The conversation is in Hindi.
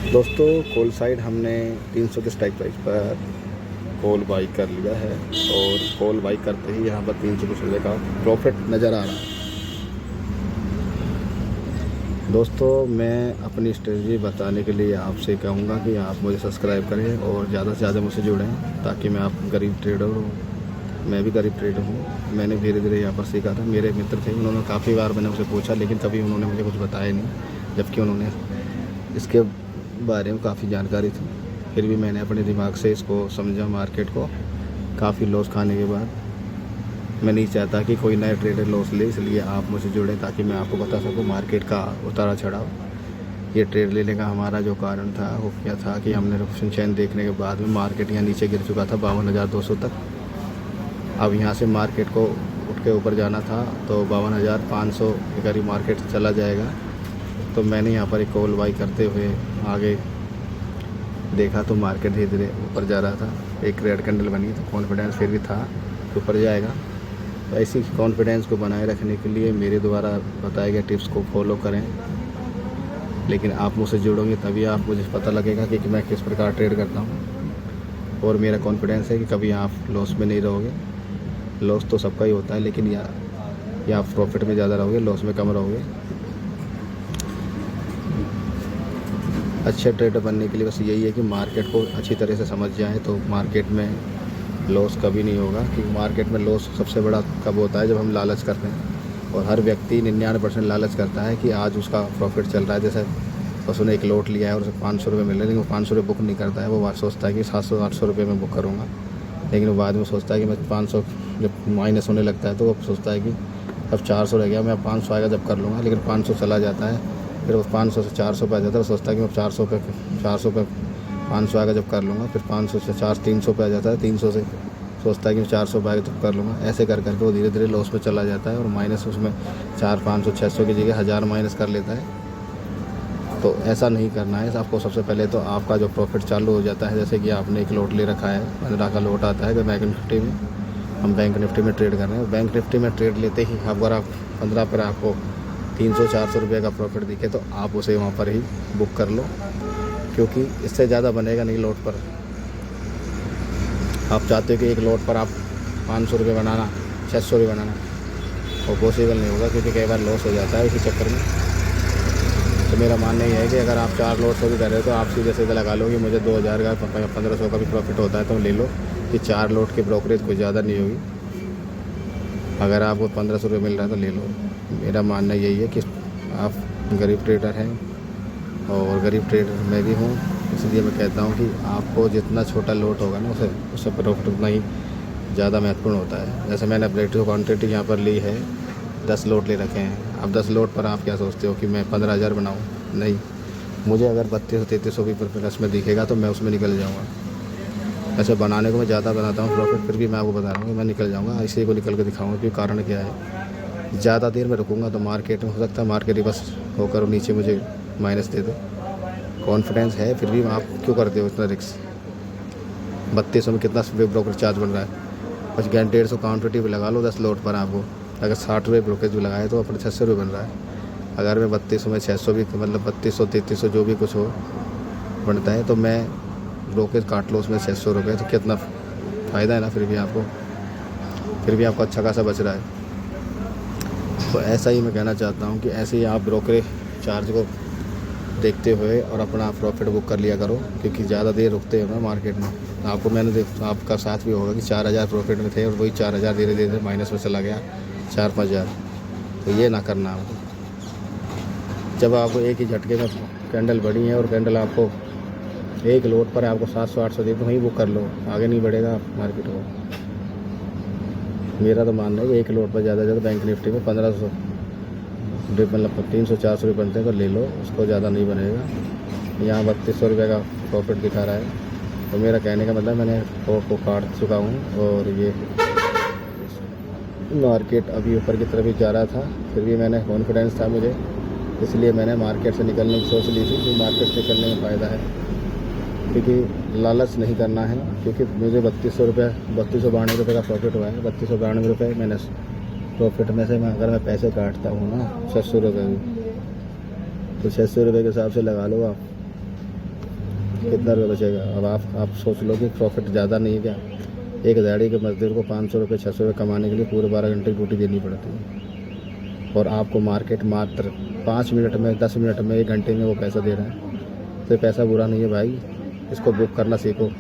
दोस्तों कॉल साइड हमने 300 के स्ट्राइक प्राइस पर कॉल बाई कर लिया है और कॉल बाई करते ही यहाँ पर 300 का प्रॉफिट नज़र आ रहा है। दोस्तों मैं अपनी स्ट्रेटजी बताने के लिए आपसे कहूँगा कि आप मुझे सब्सक्राइब करें और ज़्यादा से ज़्यादा मुझसे जुड़ें ताकि मैं आप गरीब ट्रेडर हूँ। मैं भी गरीब ट्रेडर हूँ। मैंने धीरे धीरे यहाँ पर सीखा था। मेरे मित्र थे, उन्होंने काफ़ी बार मैंने उनसे पूछा लेकिन कभी उन्होंने मुझे कुछ बताया नहीं, जबकि उन्होंने इसके बारे में काफ़ी जानकारी थी। फिर भी मैंने अपने दिमाग से इसको समझा मार्केट को। काफ़ी लॉस खाने के बाद मैं नहीं चाहता कि कोई नया ट्रेडर लॉस ले, इसलिए आप मुझसे जुड़े ताकि मैं आपको बता सकूं मार्केट का उतारा चढ़ाव। ये ट्रेड लेने का हमारा जो कारण था वो क्या था कि हमने ऑप्शन चैन देखने के बाद में मार्केट यहाँ नीचे गिर चुका था 52,200 तक। अब यहाँ से मार्केट को उठ के ऊपर जाना था तो 52,500 के करीब मार्केट चला जाएगा। तो मैंने यहाँ पर एक कॉल बाई करते हुए आगे देखा तो मार्केट धीरे धीरे ऊपर जा रहा था। एक रेड कैंडल बनी तो कॉन्फिडेंस फिर भी था कि ऊपर जाएगा। तो ऐसी कॉन्फिडेंस को बनाए रखने के लिए मेरे द्वारा बताए गए टिप्स को फॉलो करें। लेकिन आप मुझसे जुड़ोगे तभी आप मुझे पता लगेगा कि मैं किस प्रकार ट्रेड करता हूँ। और मेरा कॉन्फिडेंस है कि कभी आप लॉस में नहीं रहोगे। लॉस तो सबका ही होता है, लेकिन या आप प्रॉफिट में ज़्यादा रहोगे, लॉस में कम रहोगे। अच्छे ट्रेडर बनने के लिए बस यही है कि मार्केट को अच्छी तरह से समझ जाएं तो मार्केट में लॉस कभी नहीं होगा। क्योंकि मार्केट में लॉस सबसे बड़ा कब होता है, जब हम लालच करते हैं। और हर व्यक्ति 99% लालच करता है कि आज उसका प्रॉफिट चल रहा है। जैसे उसने एक लॉट लिया है और उसे 500 रुपये मिल रहे हैं, लेकिन वो 500 रुपये बुक नहीं करता है। वो सोचता है कि 700-800 रुपये में बुक करूँगा, लेकिन वो बाद में सोचता है कि मैं 500 जब माइनस होने लगता है तो वो सोचता है कि अब 400 रह गया, मैं 500 आएगा जब कर लूँगा। लेकिन 500 चला जाता है, फिर वो 500 से 400 पे आ जाता है। वो सोचता है कि मैं 400 पे 500 आएगा जब कर लूँगा। फिर 500 से 300 पे आ जाता है। 300 से सोचता है कि मैं 400 पे आएगा तब कर लूँगा। ऐसे कर करके वो धीरे धीरे लॉस में चला जाता है और माइनस उसमें 400-500-600 की जगह 1000 माइनस कर लेता है। तो ऐसा नहीं करना है आपको। सबसे पहले तो आपका जो प्रॉफिट चालू हो जाता है, जैसे कि आपने एक लॉट ले रखा है, 15 का लॉट आता है बैंक निफ्टी में। हम बैंक निफ्टी में ट्रेड कर रहे हैं। बैंक निफ्टी में ट्रेड लेते ही अगर आप 15 पर आपको 300-400 रुपये का प्रॉफिट दिखे तो आप उसे वहाँ पर ही बुक कर लो, क्योंकि इससे ज़्यादा बनेगा नहीं लॉट पर। आप चाहते हो कि एक लॉट पर आप 500 रुपये बनाना, 600 रुपये बनाना, वो पॉसिबल नहीं होगा क्योंकि कई बार लॉस हो जाता है इसी चक्कर में। तो मेरा मानना ये है कि अगर आप 4 लॉट से भी कर रहे हो तो आप सीधे सीधे लगा लो कि मुझे 2000 का 1500 का भी प्रॉफिट होता है तो ले लो, कि 4 लॉट की ब्रोकरेज कोई ज़्यादा नहीं होगी। अगर आपको 1500 रुपये मिल रहा है तो ले लो। मेरा मानना यही है कि आप गरीब ट्रेडर हैं और गरीब ट्रेडर मैं भी हूँ, इसलिए मैं कहता हूँ कि आपको जितना छोटा लॉट होगा ना उससे प्रॉफिट उतना ही ज़्यादा महत्वपूर्ण होता है। जैसे मैंने अपडेटिव क्वान्टिटी यहाँ पर ली है, 10 लॉट ले रखे हैं। अब 10 लॉट पर आप क्या सोचते हो कि मैं 15,000 बनाऊँ? नहीं, मुझे अगर 3200-3300 भी प्लस में दिखेगा तो मैं उसमें निकल जाऊँगा। ऐसे बनाने को मैं ज़्यादा बनाता हूँ प्रॉफिट, फिर भी मैं आपको बता रहा हूँ कि मैं निकल जाऊँगा। इसी को निकल के दिखाऊँगा कि कारण क्या है। ज़्यादा देर में रुकूँगा तो मार्केट में हो सकता है मार्केट रिवर्स होकर और नीचे मुझे माइनस दे दे। कॉन्फिडेंस है फिर भी आप क्यों करते हो इतना रिस्क? 3200 में कितना ब्रोकर चार्ज बन रहा है? बस 150 क्वान्टिटी भी लगा लो 10 लॉट पर। आपको अगर 60 रुपये ब्रोकेज भी लगाए तो अपने 600 रुपये बन रहा है। अगर मैं 3200 में 600 भी, मतलब 3200-3300 जो भी कुछ हो बनता है, तो मैं ब्रोकेज काट लो उसमें 600 रुपये, तो कितना फ़ायदा है ना। फिर भी आपको अच्छा खासा बच रहा है। तो ऐसा ही मैं कहना चाहता हूँ कि ऐसे ही आप ब्रोकरेज चार्ज को देखते हुए और अपना प्रॉफिट बुक कर लिया करो, क्योंकि ज़्यादा देर रुकते हो ना मार्केट में। आपको मैंने आपका साथ भी होगा कि 4000 प्रॉफिट में थे और वही 4000 धीरे धीरे माइनस में चला गया 4-5 हज़ार। तो ये ना करना आपको। जब आपको एक ही झटके में कैंडल बढ़ी है और कैंडल आपको एक लोट पर आपको 700-800 दे तो वहीं बुक कर लो, आगे नहीं बढ़ेगा मार्केट को। मेरा तो मानना है कि एक लोट पर ज़्यादा से ज़्यादा बैंक निफ्टी में 1500 मतलब 300-400 रुपये बनते हैं तो ले लो, उसको ज़्यादा नहीं बनेगा। यहाँ 3200 रुपये का प्रॉफिट दिखा रहा है। तो मेरा कहने का मतलब मैंने को काट चुका हूँ और ये मार्केट अभी ऊपर की तरफ ही जा रहा था। फिर भी मैंने कॉन्फिडेंस था मुझे, इसलिए मैंने मार्केट से निकलने की सोच ली थी कि मार्केट से निकलने में फ़ायदा है, क्योंकि लालच नहीं करना है। क्योंकि मुझे 3292 रुपये का प्रॉफिट हुआ है। 3292 रुपये मैंने प्रॉफिट में से अगर मैं पैसे काटता हूँ ना 600 रुपये भी, तो 600 रुपये के हिसाब से लगा लो आप, कितना रुपये बचेगा? अब आप सोच लो कि प्रॉफिट ज़्यादा नहीं है क्या? एक दिहाड़ी के मजदूर को 500 रुपये 600 रुपये कमाने के लिए पूरे 12 घंटे की ड्यूटी देनी पड़ती है, और आपको मार्केट मात्र 5 मिनट में, 10 मिनट में, 1 घंटे में वो पैसा दे रहा है। तो ये पैसा बुरा नहीं है भाई, इसको बुक करना सीखो।